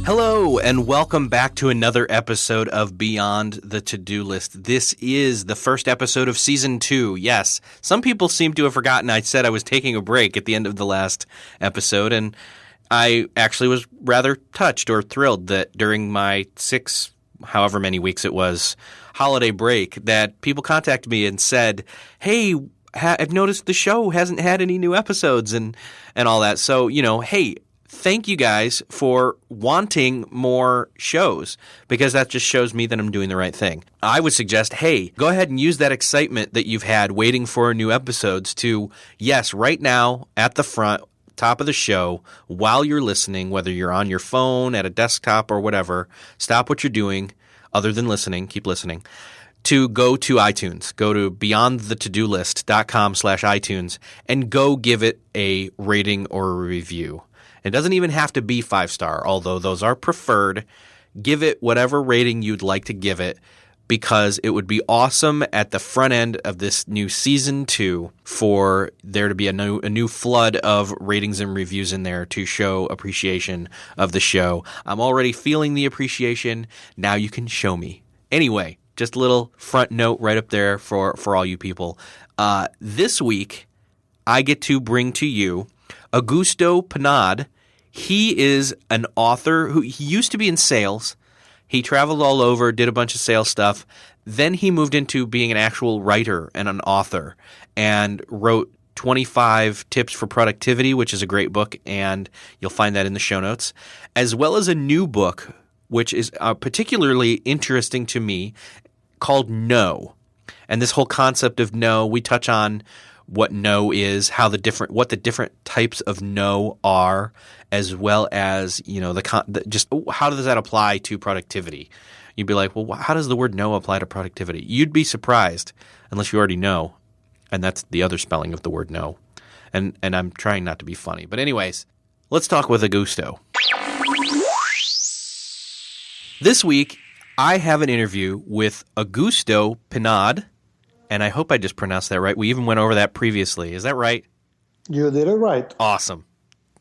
Hello, and welcome back to another episode of Beyond the To-Do List. This is the first episode of Season 2. Yes, some people seem to have forgotten I said I was taking a break at the end of the last episode, and I actually was rather touched or thrilled that during my however many weeks it was, holiday break, that people contacted me and said, hey, I've noticed the show hasn't had any new episodes and all that. So, hey, thank you guys for wanting more shows, because that just shows me that I'm doing the right thing. I would suggest, hey, go ahead and use that excitement that you've had waiting for new episodes to, yes, right now at the front, top of the show, while you're listening, whether you're on your phone, at a desktop or whatever, stop what you're doing other than listening, keep listening, to go to iTunes. Go to beyondthetodolist.com/iTunes and go give it a rating or a review. It doesn't even have to be 5-star, although those are preferred. Give it whatever rating you'd like to give it, because it would be awesome at the front end of this new Season 2 for there to be a new flood of ratings and reviews in there to show appreciation of the show. I'm already feeling the appreciation. Now you can show me. Anyway, just a little front note right up there for all you people. This week, I get to bring to you Augusto Pinaud. He is an author he used to be in sales. He traveled all over, did a bunch of sales stuff. Then he moved into being an actual writer and an author, and wrote 25 Tips for Productivity, which is a great book, and you'll find that in the show notes, as well as a new book, which is particularly interesting to me, called No. And this whole concept of no, we touch on what no is, what the different types of no are, as well as just how does that apply to productivity. You'd be like, well, how does the word no apply to productivity? You'd be surprised, unless you already know, and that's the other spelling of the word no. And I'm trying not to be funny, but anyways, let's talk with Augusto. This week, I have an interview with Augusto Pinaud. And I hope I just pronounced that right. We even went over that previously. Is that right? You did it right. Awesome.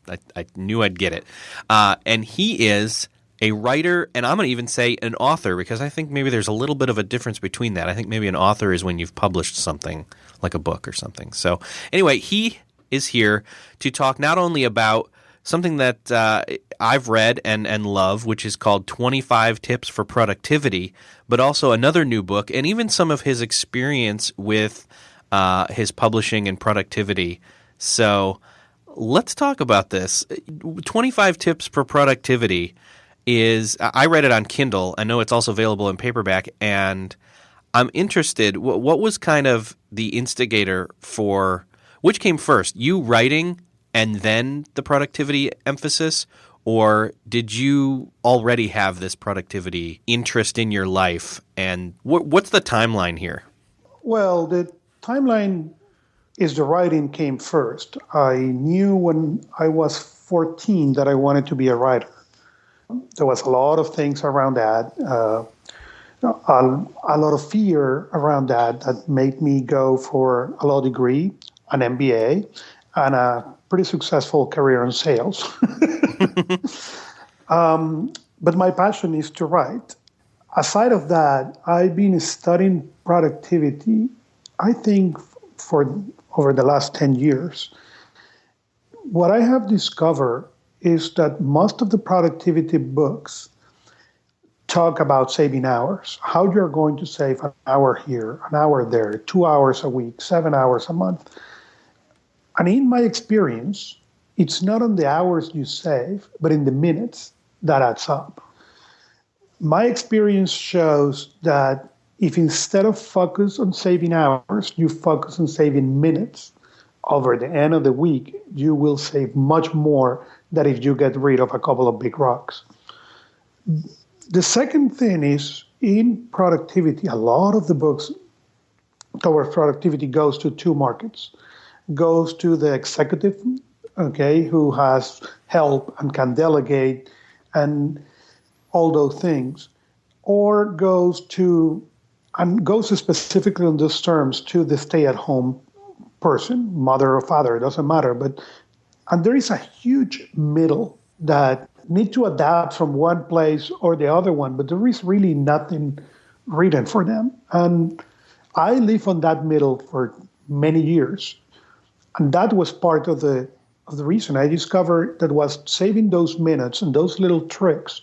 I knew I'd get it. And he is a writer, and I'm going to even say an author, because I think maybe there's a little bit of a difference between that. I think maybe an author is when you've published something, like a book or something. So anyway, he is here to talk not only about something that I've read and love, which is called 25 Tips for Productivity, but also another new book, and even some of his experience with his publishing and productivity. So let's talk about this. 25 Tips for Productivity I read it on Kindle. I know it's also available in paperback, and I'm interested. What was kind of the instigator for, which came first, you writing and then the productivity emphasis, or did you already have this productivity interest in your life? And what's the timeline here? Well, the timeline is the writing came first. I knew when I was 14 that I wanted to be a writer. There was a lot of things around that, a lot of fear around that made me go for a law degree, an MBA, and a pretty successful career in sales. But my passion is to write. Aside of that, I've been studying productivity, I think, for over the last 10 years. What I have discovered is that most of the productivity books talk about saving hours, how you're going to save an hour here, an hour there, 2 hours a week, 7 hours a month. And in my experience, it's not on the hours you save, but in the minutes that adds up. My experience shows that if instead of focus on saving hours, you focus on saving minutes, over the end of the week, you will save much more than if you get rid of a couple of big rocks. The second thing is, in productivity, a lot of the books towards productivity goes to two markets. Goes to the executive, who has help and can delegate and all those things, or goes specifically on those terms to the stay-at-home person, mother or father, it doesn't matter. And there is a huge middle that need to adapt from one place or the other one, but there is really nothing written for them. And I live on that middle for many years. And that was part of the reason I discovered that was saving those minutes and those little tricks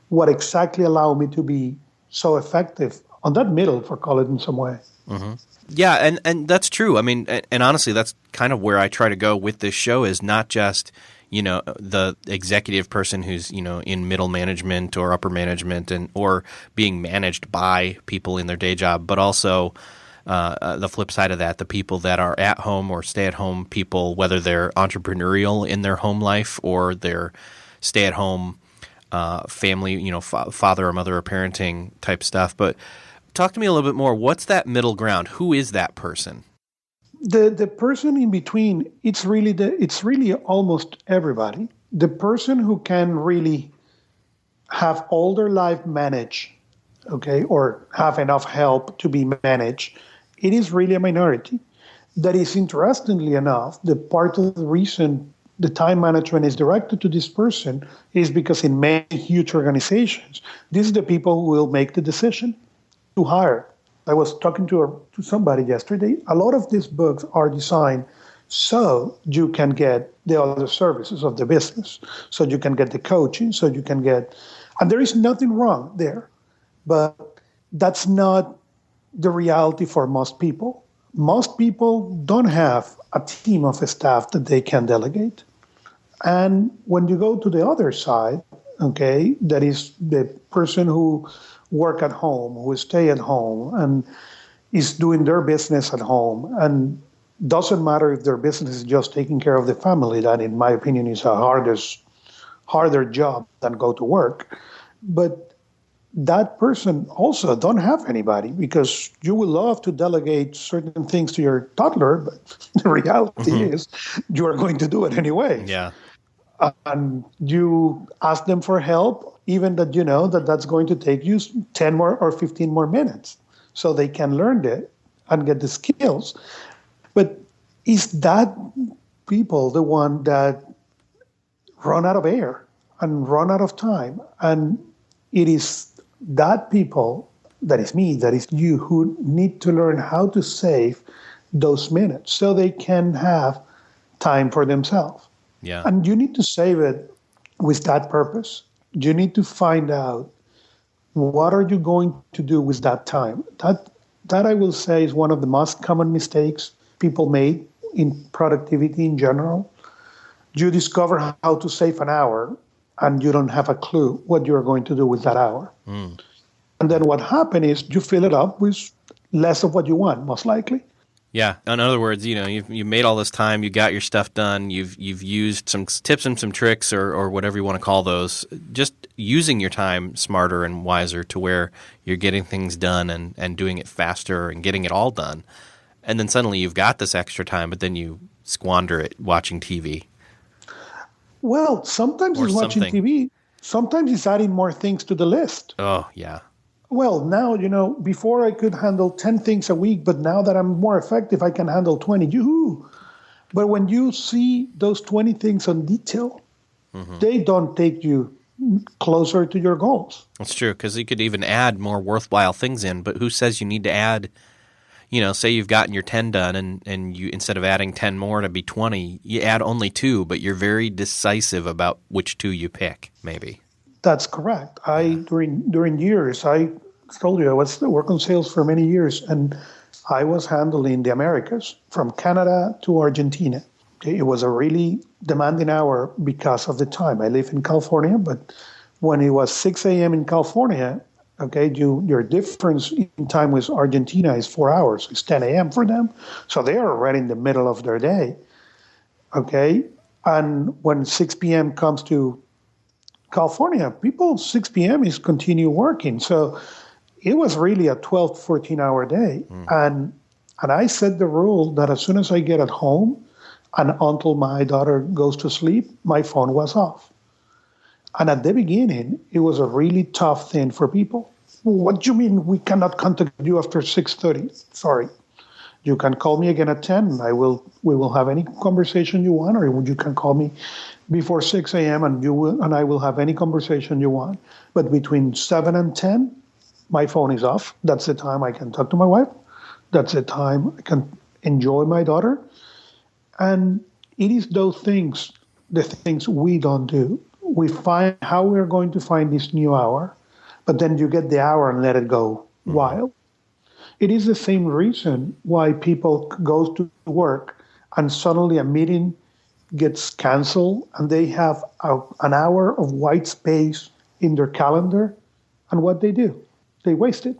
what exactly allowed me to be so effective on that middle, for call it in some way. Mm-hmm. Yeah, and that's true. I mean, and honestly, that's kind of where I try to go with this show is not just, the executive person who's, in middle management or upper management or being managed by people in their day job, but also the flip side of that, the people that are at home or stay-at-home people, whether they're entrepreneurial in their home life or they're stay-at-home family, father or mother or parenting type stuff. But talk to me a little bit more. What's that middle ground? Who is that person? The person in between, it's really almost everybody. The person who can really have all their life managed, okay, or have enough help to be managed, it is really a minority. That is, interestingly enough, the part of the reason the time management is directed to this person is because in many huge organizations, these are the people who will make the decision to hire. I was talking to somebody yesterday. A lot of these books are designed so you can get the other services of the business, so you can get the coaching, so you can get, and there is nothing wrong there, but that's not the reality for most people. Most people don't have a team of staff that they can delegate. And when you go to the other side, okay, that is the person who work at home, who stay at home and is doing their business at home, and doesn't matter if their business is just taking care of the family. That, in my opinion, is a harder job than go to work. But that person also don't have anybody, because you would love to delegate certain things to your toddler, but the reality is you are going to do it anyway. Yeah. And you ask them for help, even that you know that that's going to take you 10 more or 15 more minutes so they can learn it and get the skills. But is that people the one that run out of air and run out of time? And it is that people, that is me, that is you, who need to learn how to save those minutes so they can have time for themselves. Yeah. And you need to save it with that purpose. You need to find out what are you going to do with that time. That I will say is one of the most common mistakes people make in productivity in general. You discover how to save an hour and you don't have a clue what you're going to do with that hour. And then what happens is you fill it up with less of what you want, most likely. Yeah. In other words, you've made all this time, you got your stuff done, you've used some tips and some tricks or whatever you want to call those, just using your time smarter and wiser to where you're getting things done and doing it faster and getting it all done. And then suddenly you've got this extra time, but then you squander it watching TV. Well, sometimes it's watching TV. Sometimes it's adding more things to the list. Oh, yeah. Well, now, before I could handle 10 things a week, but now that I'm more effective, I can handle 20. Yoo-hoo! But when you see those 20 things on detail, they don't take you closer to your goals. That's true, because you could even add more worthwhile things in, but who says you need to add, say you've gotten your 10 done and you, instead of adding 10 more to be 20, you add only 2, but you're very decisive about which 2 you pick, maybe. That's correct. During years, I told you I was working sales for many years, and I was handling the Americas from Canada to Argentina. Okay, it was a really demanding hour because of the time. I live in California, but when it was 6 a.m. in California, okay, your difference in time with Argentina is 4 hours. It's 10 a.m. for them. So they are right in the middle of their day. Okay, and when 6 p.m. comes to California, people 6 p.m. is continue working. So it was really a 12, 14-hour day. And I set the rule that as soon as I get at home and until my daughter goes to sleep, my phone was off. And at the beginning, it was a really tough thing for people. What do you mean we cannot contact you after 6:30? Sorry. You can call me again at 10. We will have any conversation you want, or you can call me before 6 a.m. and I will have any conversation you want. But between 7 and 10, my phone is off. That's the time I can talk to my wife. That's the time I can enjoy my daughter. And it is those things, the things we don't do. We find how we're going to find this new hour, but then you get the hour and let it go wild. It is the same reason why people go to work and suddenly a meeting gets canceled and they have an hour of white space in their calendar. And what they do, they waste it.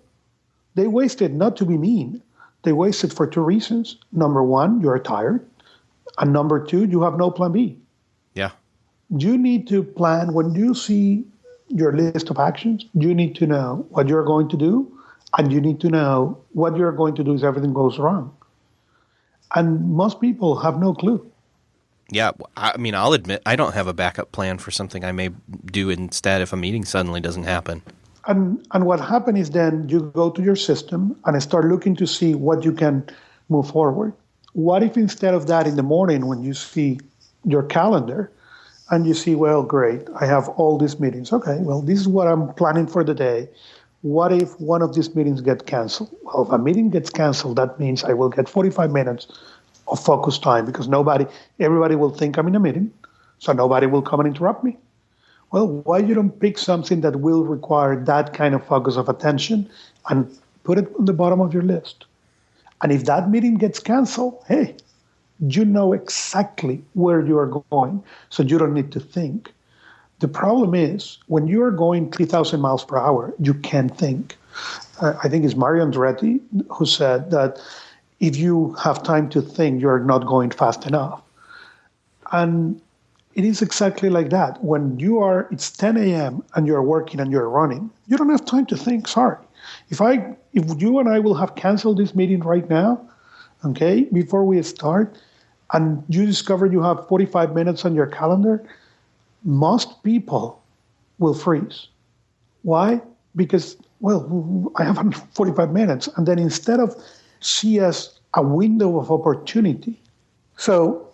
They waste it not to be mean. They waste it for two reasons. Number one, you're tired. And number two, you have no plan B. Yeah. You need to plan when you see your list of actions. You need to know what you're going to do, and you need to know what you're going to do if everything goes wrong. And most people have no clue. Yeah, I mean, I'll admit I don't have a backup plan for something I may do instead if a meeting suddenly doesn't happen. And what happens is then you go to your system and start looking to see what you can move forward. What if instead of that in the morning when you see your calendar and you see, well, great, I have all these meetings. Okay, well, this is what I'm planning for the day. What if one of these meetings gets canceled? Well, if a meeting gets canceled, that means I will get 45 minutes of focus time because everybody will think I'm in a meeting, so nobody will come and interrupt me. Well, why you don't pick something that will require that kind of focus of attention and put it on the bottom of your list? And if that meeting gets canceled, hey, you know exactly where you are going, so you don't need to think. The problem is when you are going 3,000 miles per hour, you can't think. I think it's Mario Andretti who said that if you have time to think, you're not going fast enough. And it is exactly like that. When it's 10 a.m. and you're working and you're running, you don't have time to think, sorry. If you and I will have canceled this meeting right now, okay, before we start, and you discover you have 45 minutes on your calendar, most people will freeze. Why? Because, well, I have 45 minutes. And then instead of see as a window of opportunity. So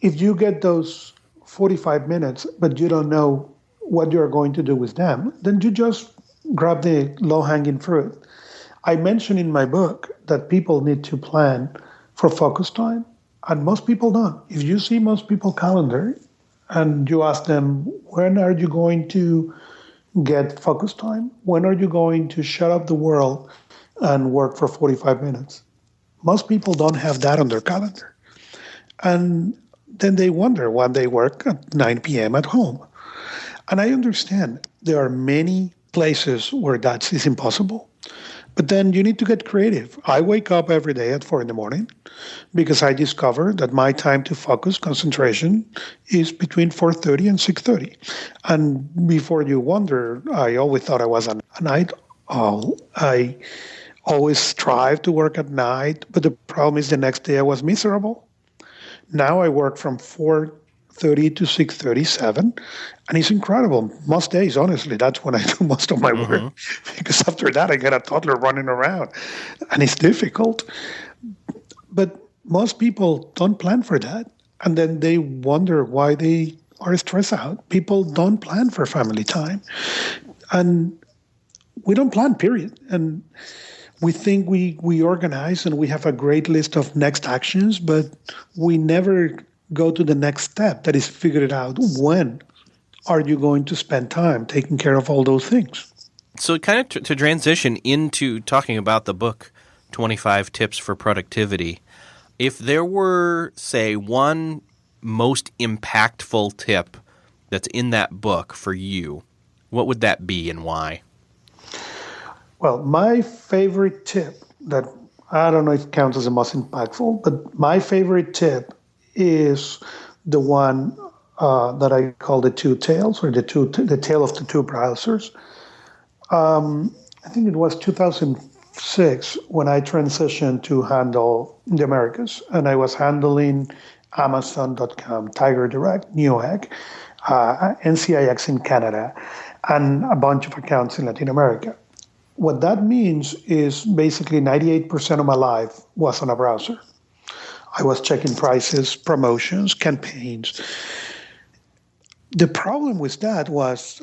if you get those 45 minutes, but you don't know what you're going to do with them, then you just grab the low-hanging fruit. I mentioned in my book that people need to plan for focus time, and most people don't. If you see most people's calendar and you ask them, when are you going to get focus time? When are you going to shut up the world and work for 45 minutes? Most people don't have that on their calendar. And then they wonder why they work at 9 p.m. at home. And I understand there are many places where that is impossible. But then you need to get creative. I wake up every day at 4 a.m. because I discover that my time to focus, concentration, is between 4:30 and 6:30. And before you wonder, I always thought I was a night owl. I always strive to work at night, but the problem is the next day I was miserable. Now I work from 4:30 to 6:37, and it's incredible. Most days, honestly, that's when I do most of my work, because after that I get a toddler running around, and it's difficult. But most people don't plan for that, and then they wonder why they are stressed out. People don't plan for family time, and we don't plan, period. And we think we organize and we have a great list of next actions, but we never go to the next step, that is figure it out. When are you going to spend time taking care of all those things? So kind of to transition into talking about the book, 25 Tips for Productivity, if there were, say, one most impactful tip that's in that book for you, what would that be and why? Well, my favorite tip that I don't know if it counts as the most impactful, but my favorite tip is the one that I call the two tails, or the tale of the two browsers. I think it was 2006 when I transitioned to handle the Americas, and I was handling Amazon.com, Tiger Direct, Newegg, NCIX in Canada, and a bunch of accounts in Latin America. What that means is basically 98% of my life was on a browser. I was checking prices, promotions, campaigns. The problem with that was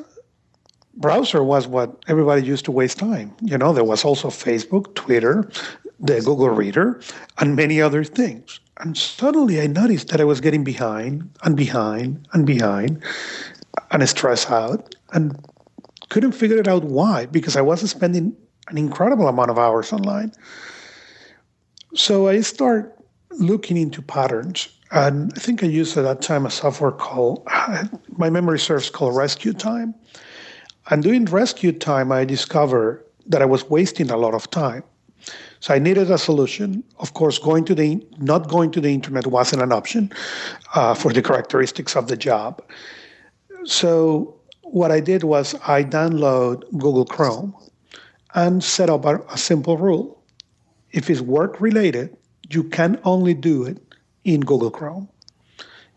browser was what everybody used to waste time. There was also Facebook, Twitter, the Google Reader, and many other things. And suddenly I noticed that I was getting behind and behind and behind and stressed out and couldn't figure it out why, because I was spending an incredible amount of hours online. So I start looking into patterns. And I think I used at that time a software called, my memory serves, called Rescue Time. And doing Rescue Time, I discovered that I was wasting a lot of time. So I needed a solution. Of course, not going to the internet wasn't an option for the characteristics of the job. So what I did was I download Google Chrome and set up a simple rule. If it's work related, you can only do it in Google Chrome.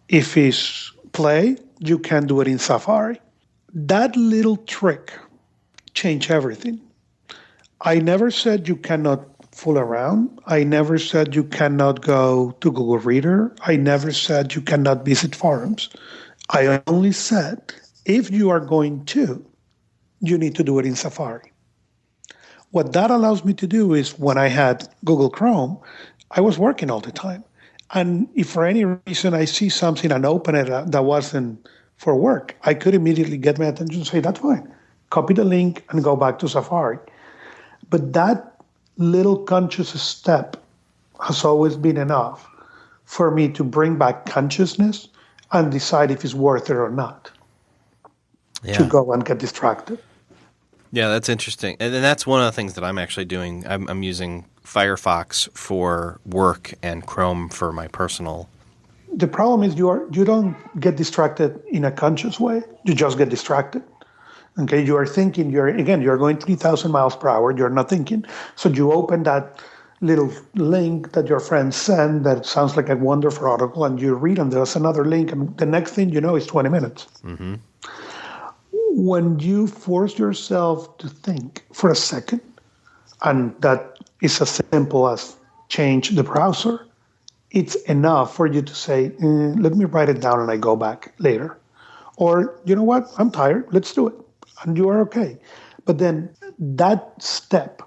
If it's play, you can do it in Safari. That little trick changed everything. I never said you cannot fool around. I never said you cannot go to Google Reader. I never said you cannot visit forums. I only said if you are going to, you need to do it in Safari. What that allows me to do is when I had Google Chrome, I was working all the time. And if for any reason I see something and open it that wasn't for work, I could immediately get my attention and say, that's fine. Copy the link and go back to Safari. But that little conscious step has always been enough for me to bring back consciousness and decide if it's worth it or not to go and get distracted. Yeah, that's interesting. And that's one of the things that I'm actually doing. I'm using Firefox for work and Chrome for my personal. The problem is you don't get distracted in a conscious way. You just get distracted. Okay, you are thinking, you're going 3,000 miles per hour, you're not thinking. So you open that little link that your friends send that sounds like a wonderful article, and you read, and there's another link, and the next thing you know is 20 minutes. Mm-hmm. When you force yourself to think for a second, and that is as simple as change the browser, it's enough for you to say, let me write it down and I go back later. Or, you know what, I'm tired, let's do it. And you are okay. But then that step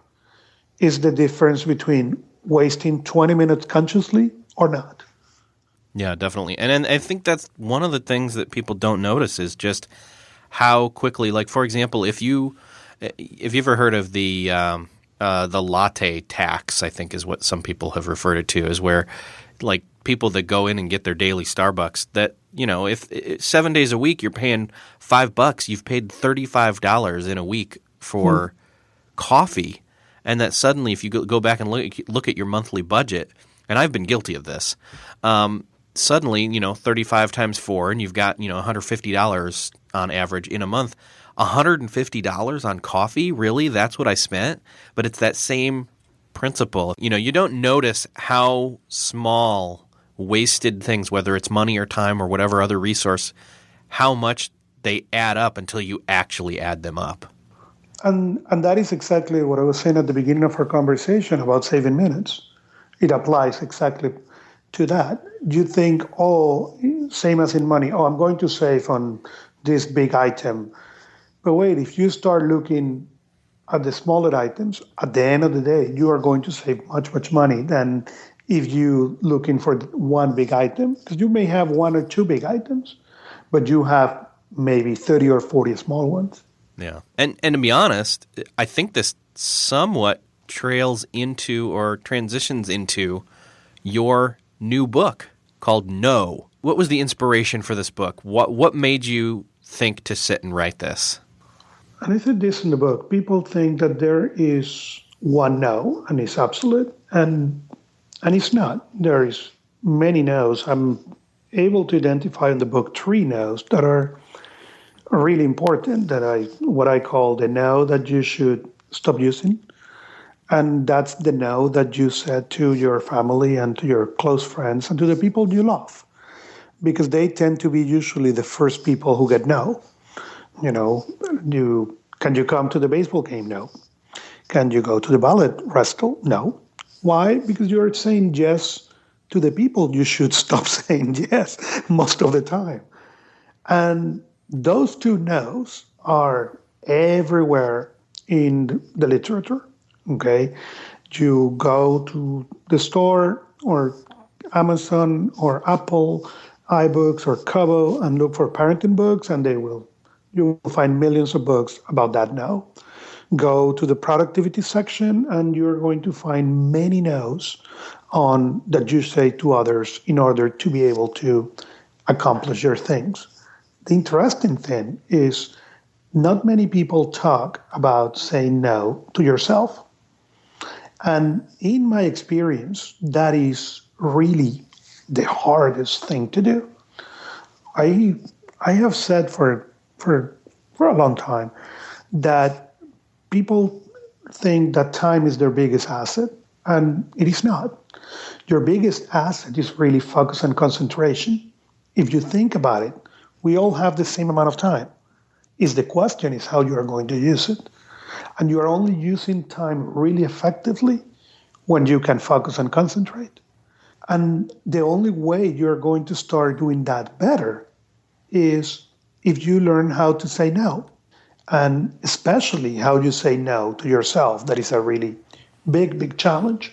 is the difference between wasting 20 minutes consciously or not. Yeah, definitely. And I think that's one of the things that people don't notice is just how quickly, like, for example, if you ever heard of the latte tax, I think is what some people have referred it to, is where like people that go in and get their daily Starbucks, that, if 7 days a week you're paying $5, you've paid $35 in a week for coffee. And that suddenly if you go back and look at your monthly budget, and I've been guilty of this, suddenly, 35 times 4, and you've got, $150 on average in a month. $150 on coffee? Really? That's what I spent? But it's that same principle. You don't notice how small wasted things, whether it's money or time or whatever other resource, how much they add up until you actually add them up. And that is exactly what I was saying at the beginning of our conversation about saving minutes. It applies exactly to that. You think, same as in money, I'm going to save on this big item. But wait, if you start looking at the smaller items, at the end of the day, you are going to save much, much money than if you looking for one big item. Because you may have one or two big items, but you have maybe 30 or 40 small ones. Yeah. And to be honest, I think this somewhat trails into or transitions into your new book called No. What was the inspiration for this book? What made you think to sit and write this? And I said this in the book. People think that there is one no, and it's absolute, and it's not. There is many no's. I'm able to identify in the book 3 no's that are really important, what I call the no that you should stop using. And that's the no that you said to your family and to your close friends and to the people you love, because they tend to be usually the first people who get no. Can you come to the baseball game? No. Can you go to the ballet recital? No. Why? Because you're saying yes to the people you should stop saying yes most of the time. And Those two no's are everywhere in the literature. Okay. You go to the store or Amazon or Apple, iBooks or Kobo and look for parenting books, and you will find millions of books about that no. Go to the productivity section, and you're going to find many no's on that you say to others in order to be able to accomplish your things. The interesting thing is not many people talk about saying no to yourself. And in my experience, that is really the hardest thing to do. I have said for a long time that people think that time is their biggest asset, and it is not. Your biggest asset is really focus and concentration. If you think about it, we all have the same amount of time. The question is how you are going to use it. And you are only using time really effectively when you can focus and concentrate. And the only way you're going to start doing that better is if you learn how to say no. And especially how you say no to yourself. That is a really big challenge.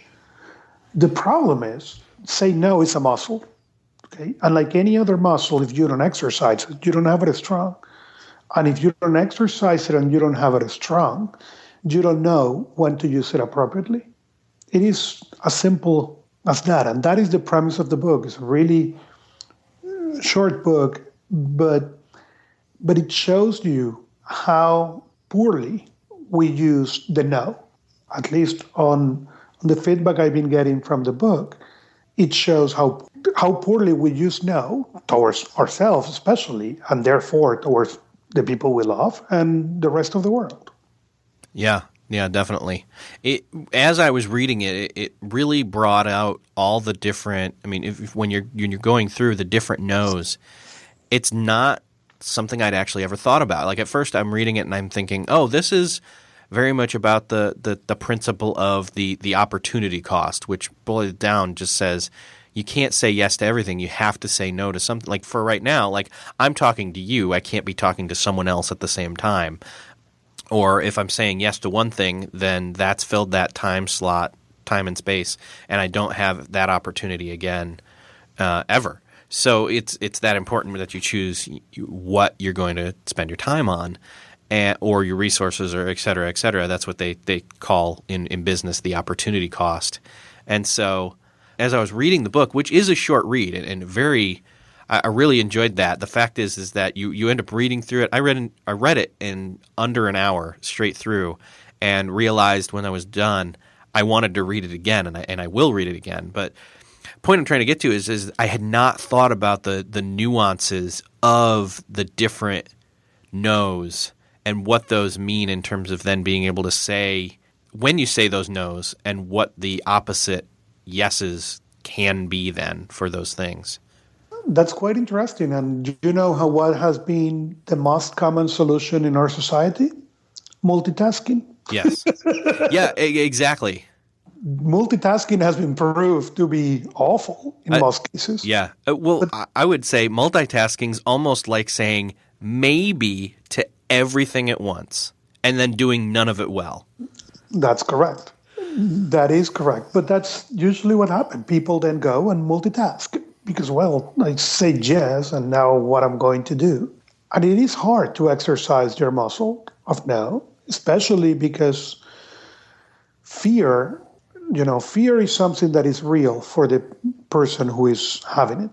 The problem is, say no is a muscle. Okay? And like any other muscle, if you don't exercise it, you don't have it as strong. And if you don't exercise it and you don't have it as strong, you don't know when to use it appropriately. It is as simple as that. And that is the premise of the book. It's a really short book, but it shows you how poorly we use the no. At least on the feedback I've been getting from the book, it shows how poorly we use no towards ourselves especially, and therefore towards the people we love and the rest of the world. Yeah, definitely. As I was reading it, it really brought out all the different. I mean, when you're going through the different no's, it's not something I'd actually ever thought about. Like at first, I'm reading it and I'm thinking, oh, this is very much about the principle of the opportunity cost, which boiled down just says you can't say yes to everything. You have to say no to something. Like for right now, like I'm talking to you, I can't be talking to someone else at the same time. Or if I'm saying yes to one thing, then that's filled that time slot, time and space, and I don't have that opportunity again ever. So it's that important that you choose what you're going to spend your time on, or your resources, or et cetera, et cetera. That's what they call in business the opportunity cost. And so as I was reading the book, which is a short read and very – I really enjoyed that. The fact is that you end up reading through it. I read it in under an hour straight through, and realized when I was done I wanted to read it again, and I will read it again. But the point I'm trying to get to is I had not thought about the nuances of the different no's and what those mean in terms of then being able to say when you say those no's and what the opposite yeses can be then for those things. That's quite interesting. And do you know what has been the most common solution in our society? Multitasking. Yes. Yeah, exactly. Multitasking has been proved to be awful in most cases. Yeah. I would say multitasking is almost like saying maybe to everything at once and then doing none of it well. That's correct. That is correct. But that's usually what happens. People then go and multitask. Because, well, I say yes, and now what I'm going to do. And it is hard to exercise your muscle of no, especially because fear is something that is real for the person who is having it.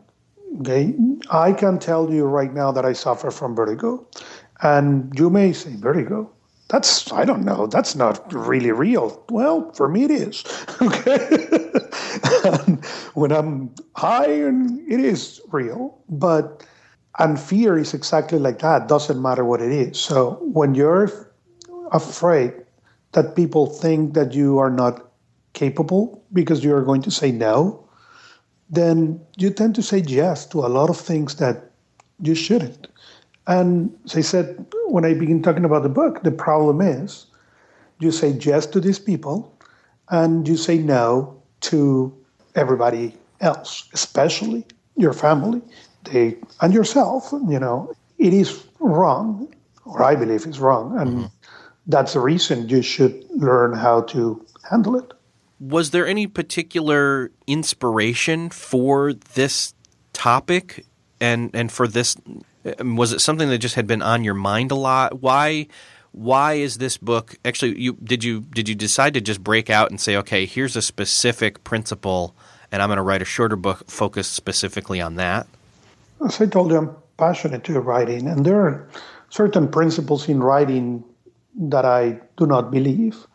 Okay? I can tell you right now that I suffer from vertigo. And you may say, vertigo? I don't know, that's not really real. Well, for me it is. Okay? And when I'm high, it is real. And fear is exactly like that. Doesn't matter what it is. So when you're afraid that people think that you are not capable because you are going to say no, then you tend to say yes to a lot of things that you shouldn't. And as I said, when I begin talking about the book, the problem is you say yes to these people and you say no to everybody else, especially your family and yourself. it is wrong, or I believe it's wrong, and that's the reason you should learn how to handle it. Was there any particular inspiration for this topic and for this? Was it something that just had been on your mind a lot? Why is this book actually? Did you decide to just break out and say, okay, here's a specific principle, and I'm going to write a shorter book focused specifically on that? As I told you, I'm passionate to writing, and there are certain principles in writing that I do not believe.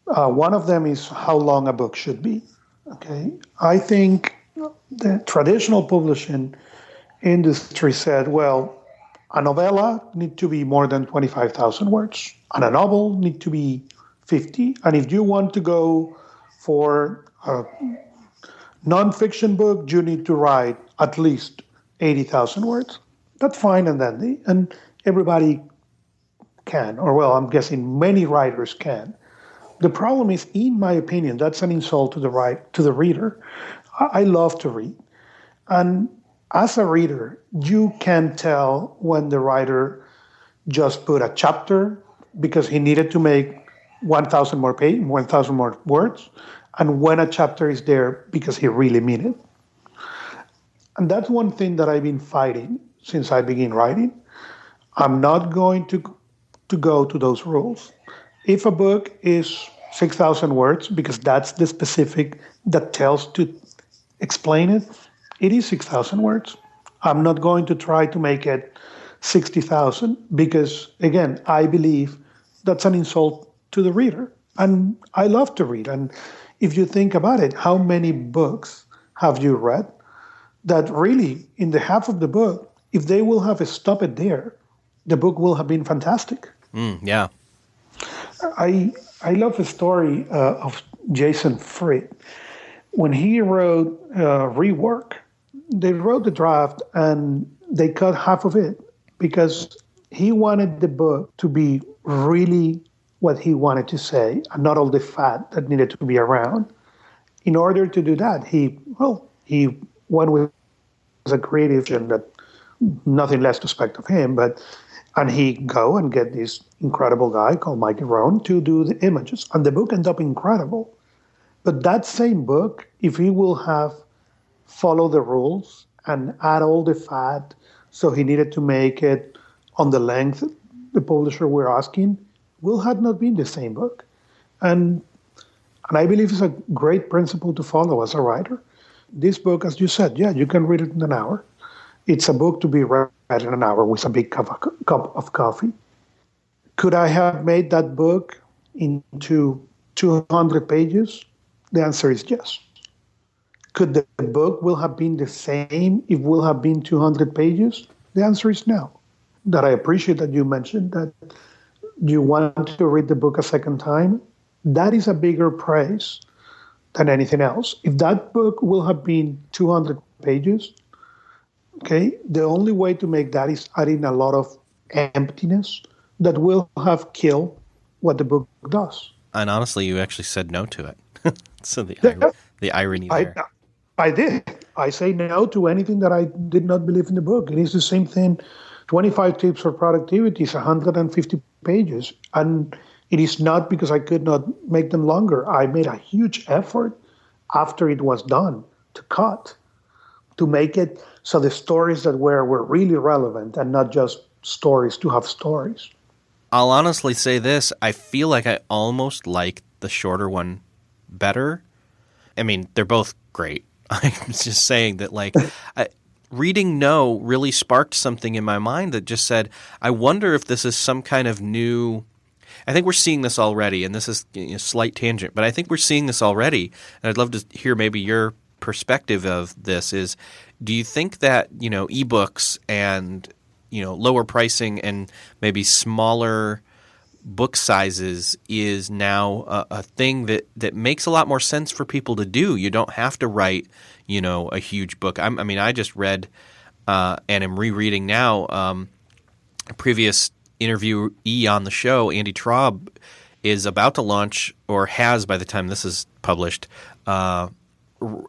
One of them is how long a book should be. Okay, I think the traditional publishing industry said, well, a novella need to be more than 25,000 words, and a novel need to be 50. And if you want to go for a nonfiction book, you need to write at least 80,000 words. That's fine and dandy, and everybody can, or well, I'm guessing many writers can. The problem is, in my opinion, that's an insult to the reader. I love to read. And as a reader, you can tell when the writer just put a chapter because he needed to make 1,000 more words, and when a chapter is there because he really meant it. And that's one thing that I've been fighting since I began writing. I'm not going to go to those rules. If a book is 6,000 words, because that's the specific that tells to explain it, it is 6,000 words. I'm not going to try to make it 60,000 because, again, I believe that's an insult to the reader. And I love to read. And if you think about it, how many books have you read that really, in the half of the book, if they will have stopped it there, the book will have been fantastic. Yeah. I love the story of Jason Fried. When he wrote Rework, they wrote the draft and they cut half of it because he wanted the book to be really what he wanted to say and not all the fat that needed to be around. In order to do that, he went with a creative vision that nothing less to expect of him, and he go and get this incredible guy called Mike Rohn to do the images. And the book ended up incredible. But that same book, if he will have follow the rules and add all the fat, so he needed to make it on the length the publisher were asking, will have not been the same book. And I believe it's a great principle to follow as a writer. This book, as you said, yeah, you can read it in an hour. It's a book to be read in an hour with a big cup of coffee. Could I have made that book into 200 pages? The answer is yes. Could the book will have been the same if it will have been 200 pages? The answer is no. That I appreciate that you mentioned that you want to read the book a second time. That is a bigger praise than anything else. If that book will have been 200 pages, okay, the only way to make that is adding a lot of emptiness that will have killed what the book does. And honestly, you actually said no to it. So the irony there. I did. I say no to anything that I did not believe in the book. It is the same thing. 25 Tips for Productivity is 150 pages. And it is not because I could not make them longer. I made a huge effort after it was done to cut, to make it so the stories that were really relevant and not just stories to have stories. I'll honestly say this. I feel like I almost like the shorter one better. I mean, they're both great. I'm just saying that, like, reading No really sparked something in my mind that just said, I wonder if this is some kind of new – I think we're seeing this already, and this is a slight tangent, but I think we're seeing this already, and I'd love to hear maybe your perspective of this is, do you think that, ebooks and, lower pricing and maybe smaller book sizes is now a thing that makes a lot more sense for people to do? You don't have to write, a huge book. I just read and am rereading now a previous interviewee on the show, Andy Traub, is about to launch, or has by the time this is published,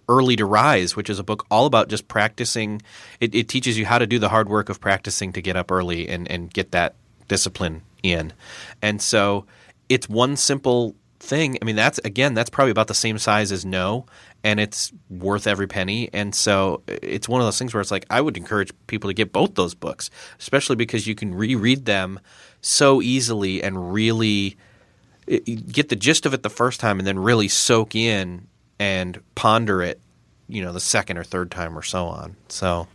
Early to Rise, which is a book all about just practicing. It teaches you how to do the hard work of practicing to get up early and get that discipline in. And so it's one simple thing. I mean, that's probably about the same size as No, and it's worth every penny. And so it's one of those things where it's like I would encourage people to get both those books, especially because you can reread them so easily and really get the gist of it the first time and then really soak in and ponder it, the second or third time or so on. So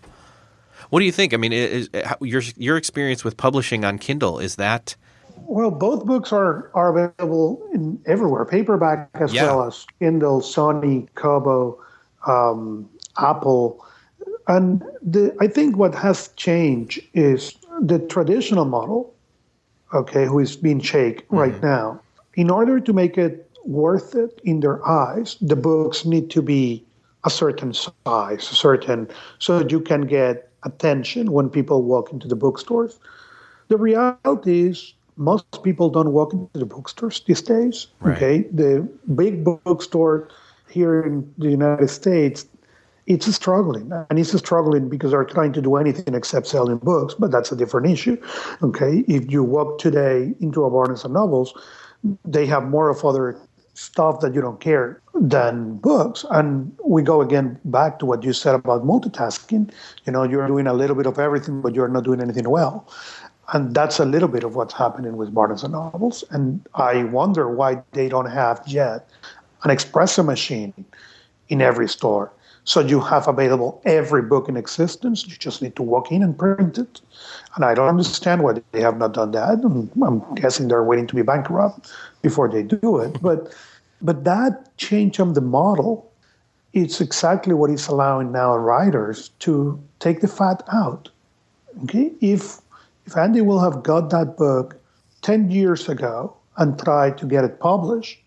what do you think? I mean, your experience with publishing on Kindle, is that – well, both books are available everywhere, paperback as well as Kindle, Sony, Kobo, Apple. And I think what has changed is the traditional model, who is being shaken right now. In order to make it worth it in their eyes, the books need to be a certain size, so that you can get attention when people walk into the bookstores. The reality is, most people don't walk into the bookstores these days. Right. Okay, the big bookstore here in the United States, it's struggling, and it's struggling because they're trying to do anything except selling books. But that's a different issue. Okay, if you walk today into a Barnes and Nobles, they have more of other stuff that you don't care than books. And we go again back to what you said about multitasking. You're doing a little bit of everything, but you're not doing anything well. And that's a little bit of what's happening with Barnes and Nobles. And I wonder why they don't have yet an espresso machine in every store. So you have available every book in existence. You just need to walk in and print it. And I don't understand why they have not done that. I'm guessing they're waiting to be bankrupt before they do it. But that change of the model, it's exactly what is allowing now writers to take the fat out. Okay, if Andy will have got that book 10 years ago and tried to get it published,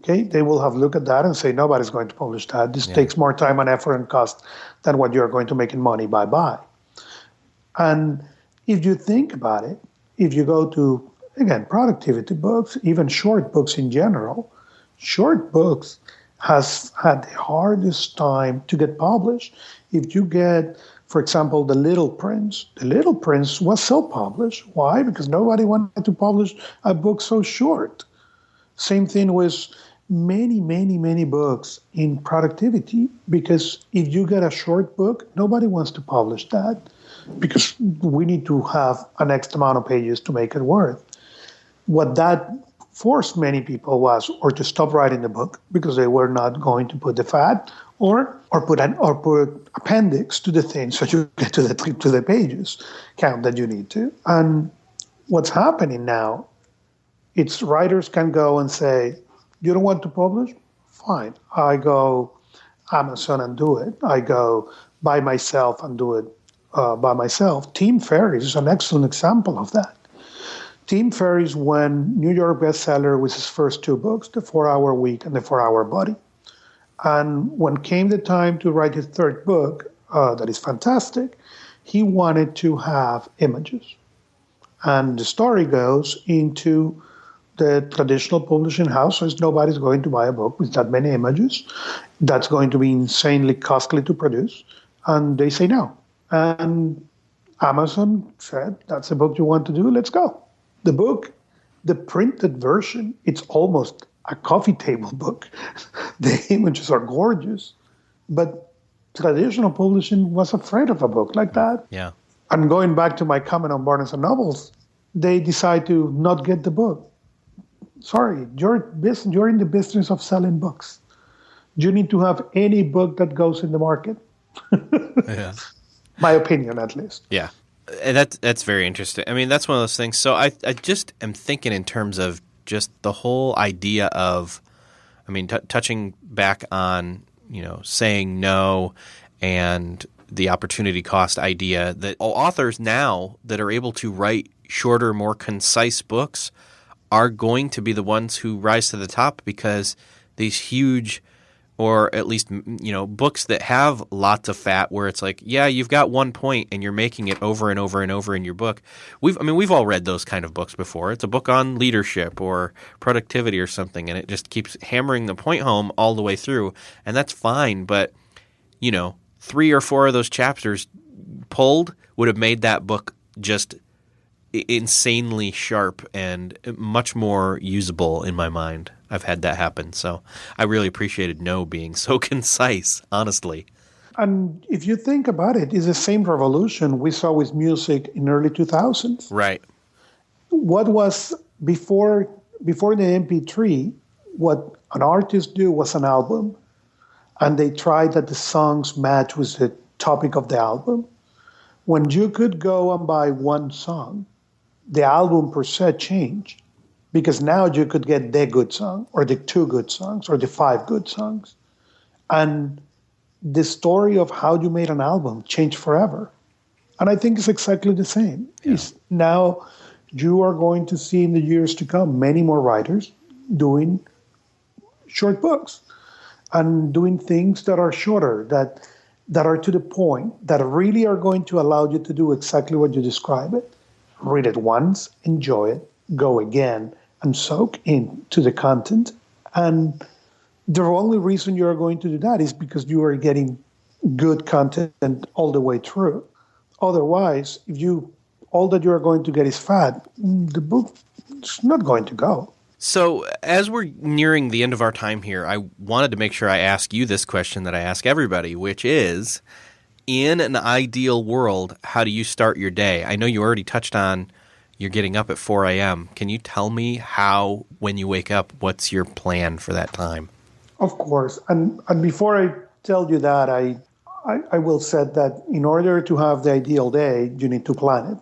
they will have looked at that and say, nobody's going to publish that. This takes more time and effort and cost than what you're going to make in money. Bye-bye. And if you think about it, if you go to, again, productivity books, even short books in general, short books has had the hardest time to get published. If you get, for example, The Little Prince. The Little Prince was self-published. Why? Because nobody wanted to publish a book so short. Same thing with many, many, many books in productivity, because if you get a short book, nobody wants to publish that because we need to have an X amount of pages to make it worth. What that forced many people was or to stop writing the book because they were not going to put the fat or put appendix to the thing so you get to the pages count that you need to. And what's happening now, it's writers can go and say, you don't want to publish? Fine. I go Amazon and do it. I go by myself and do it by myself. Tim Ferriss is an excellent example of that. Tim Ferriss went New York bestseller with his first two books, The 4-Hour Week and The 4-Hour Body. And when came the time to write his third book, that is fantastic, he wanted to have images. And the story goes into the traditional publishing house says nobody's going to buy a book with that many images. That's going to be insanely costly to produce. And they say no. And Amazon said, that's a book you want to do, let's go. The book, the printed version, it's almost a coffee table book. The images are gorgeous. But traditional publishing was afraid of a book like that. Yeah. And going back to my comment on Barnes and Nobles, they decide to not get the book. Sorry, you're in the business of selling books. You need to have any book that goes in the market. Yeah. My opinion, at least. Yeah. And that's very interesting. I mean, that's one of those things. So I just am thinking in terms of just the whole idea of, I mean, touching back on, saying no and the opportunity cost idea that authors now that are able to write shorter, more concise books are going to be the ones who rise to the top because these huge or at least, books that have lots of fat where it's like, yeah, you've got one point and you're making it over and over and over in your book. We've all read those kind of books before. It's a book on leadership or productivity or something, and it just keeps hammering the point home all the way through, and that's fine. But, 3 or 4 of those chapters pulled would have made that book just insanely sharp and much more usable in my mind. I've had that happen. So I really appreciated No being so concise, honestly. And if you think about it, it's the same revolution we saw with music in early 2000s. Right. What was before the MP3, what an artist do was an album, and they tried that the songs match with the topic of the album. When you could go and buy one song, the album per se changed, because now you could get the good song or the 2 good songs or the 5 good songs. And the story of how you made an album changed forever. And I think it's exactly the same. Yeah. Now you are going to see in the years to come many more writers doing short books and doing things that are shorter, that are to the point, that really are going to allow you to do exactly what you describe it. Read it once, enjoy it, go again, and soak into the content. And the only reason you're going to do that is because you are getting good content all the way through. Otherwise, all that you're going to get is fat, the book is not going to go. So as we're nearing the end of our time here, I wanted to make sure I ask you this question that I ask everybody, which is, in an ideal world, how do you start your day? I know you already touched on you're getting up at 4 a.m. Can you tell me how, when you wake up, what's your plan for that time? Of course. And before I tell you that, I will say that in order to have the ideal day, you need to plan it.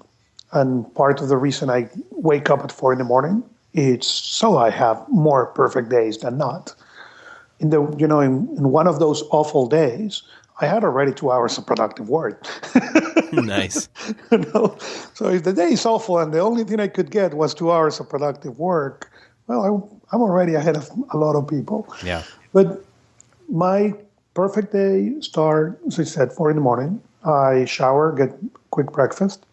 And part of the reason I wake up at 4 in the morning, it's so I have more perfect days than not. In one of those awful days, I had already 2 hours of productive work. Nice. So if the day is awful and the only thing I could get was 2 hours of productive work, well, I'm already ahead of a lot of people. Yeah. But my perfect day starts, as I said, 4 in the morning. I shower, get quick breakfast,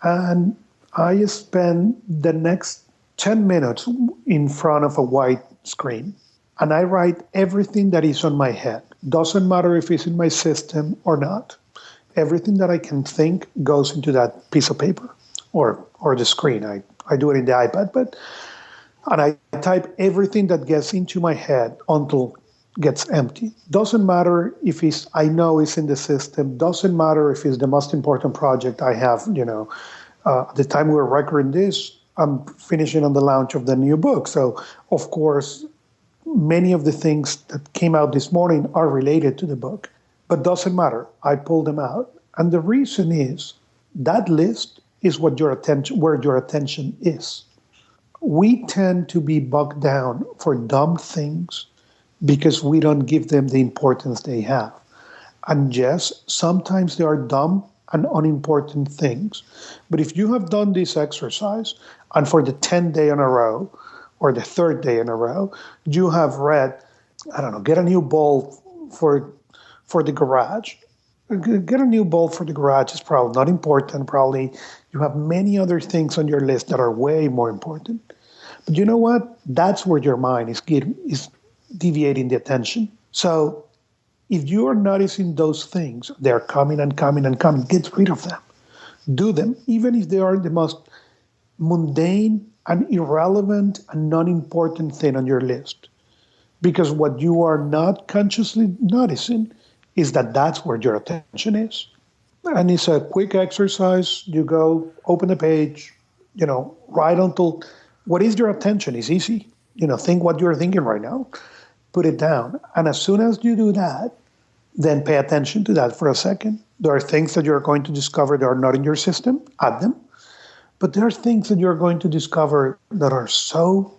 and I spend the next 10 minutes in front of a white screen. And I write everything that is on my head. Doesn't matter if it's in my system or not. Everything that I can think goes into that piece of paper or the screen. I do it in the iPad, and I type everything that gets into my head until it gets empty. Doesn't matter if I know it's in the system. Doesn't matter if it's the most important project I have. At the time we were recording this, I'm finishing on the launch of the new book. So, of course, many of the things that came out this morning are related to the book. But doesn't matter. I pull them out. And the reason is that list is where your attention is. We tend to be bogged down for dumb things because we don't give them the importance they have. And yes, sometimes they are dumb and unimportant things. But if you have done this exercise, and for the 10th day in a row, or the 3rd day in a row, you have read, get a new bulb for the garage. Get a new bulb for the garage is probably not important. Probably you have many other things on your list that are way more important. But you know what? That's where your mind is deviating the attention. So if you are noticing those things, they're coming and coming and coming, get rid of them. Do them, even if they are the most mundane and irrelevant and non-important thing on your list. Because what you are not consciously noticing is that that's where your attention is. And it's a quick exercise. You go, open the page, write until what is your attention is easy. Think what you're thinking right now, put it down. And as soon as you do that, then pay attention to that for a second. There are things that you're going to discover that are not in your system, add them. But there are things that you're going to discover that are so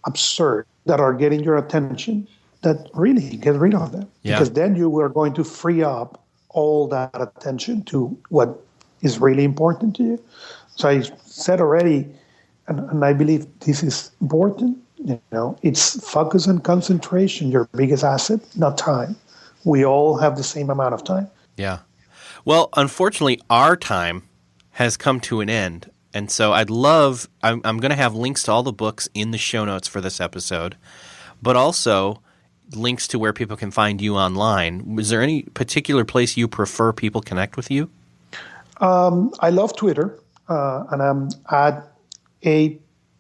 absurd, that are getting your attention, that really get rid of them. Yeah. Because then you are going to free up all that attention to what is really important to you. So I said already, and I believe this is important, It's focus and concentration, your biggest asset, not time. We all have the same amount of time. Yeah. Well, unfortunately, our time has come to an end. And so I'm going to have links to all the books in the show notes for this episode, but also links to where people can find you online. Is there any particular place you prefer people connect with you? I love Twitter, and I'm at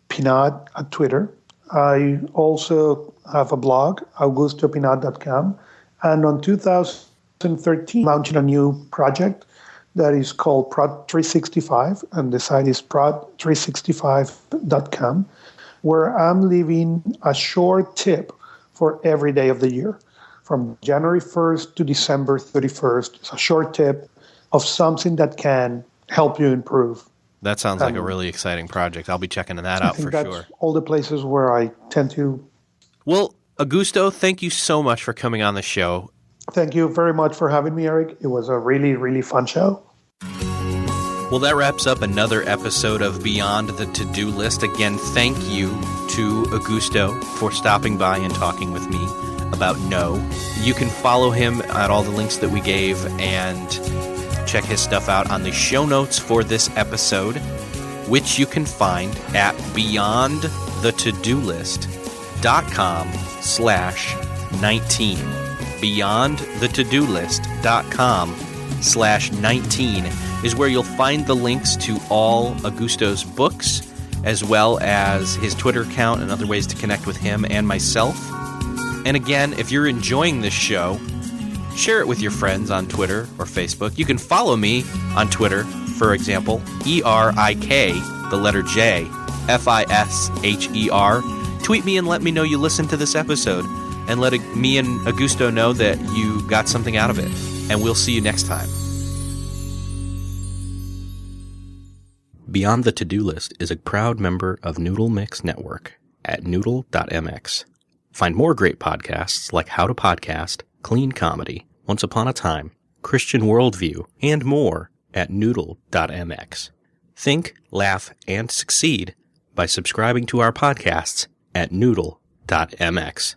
Pinaud at Twitter. I also have a blog, augustopinaud.com, and on 2013, launching a new project that is called Prod 365, and the site is prod365.com, where I'm leaving a short tip for every day of the year, from January 1st to December 31st. It's a short tip of something that can help you improve. That sounds like a really exciting project. I'll be checking that out for sure. All the places where I tend to. Well, Augusto, thank you so much for coming on the show. Thank you very much for having me, Eric. It was a really, really fun show. Well, that wraps up another episode of Beyond the To-Do List. Again, thank you to Augusto for stopping by and talking with me about No. You can follow him at all the links that we gave and check his stuff out on the show notes for this episode, which you can find at beyondthetodolist.com/19. beyondthetodolist.com/19 is where you'll find the links to all Augusto's books, as well as his Twitter account and other ways to connect with him and myself. And again, if you're enjoying this show, share it with your friends on Twitter or Facebook. You can follow me on Twitter, for example, ERIK, the letter J, FISHER. Tweet me and let me know you listened to this episode, and let me and Augusto know that you got something out of it. And we'll see you next time. Beyond the To-Do List is a proud member of Noodle Mix Network at noodle.mx. Find more great podcasts like How to Podcast, Clean Comedy, Once Upon a Time, Christian Worldview, and more at noodle.mx. Think, laugh, and succeed by subscribing to our podcasts at noodle.mx.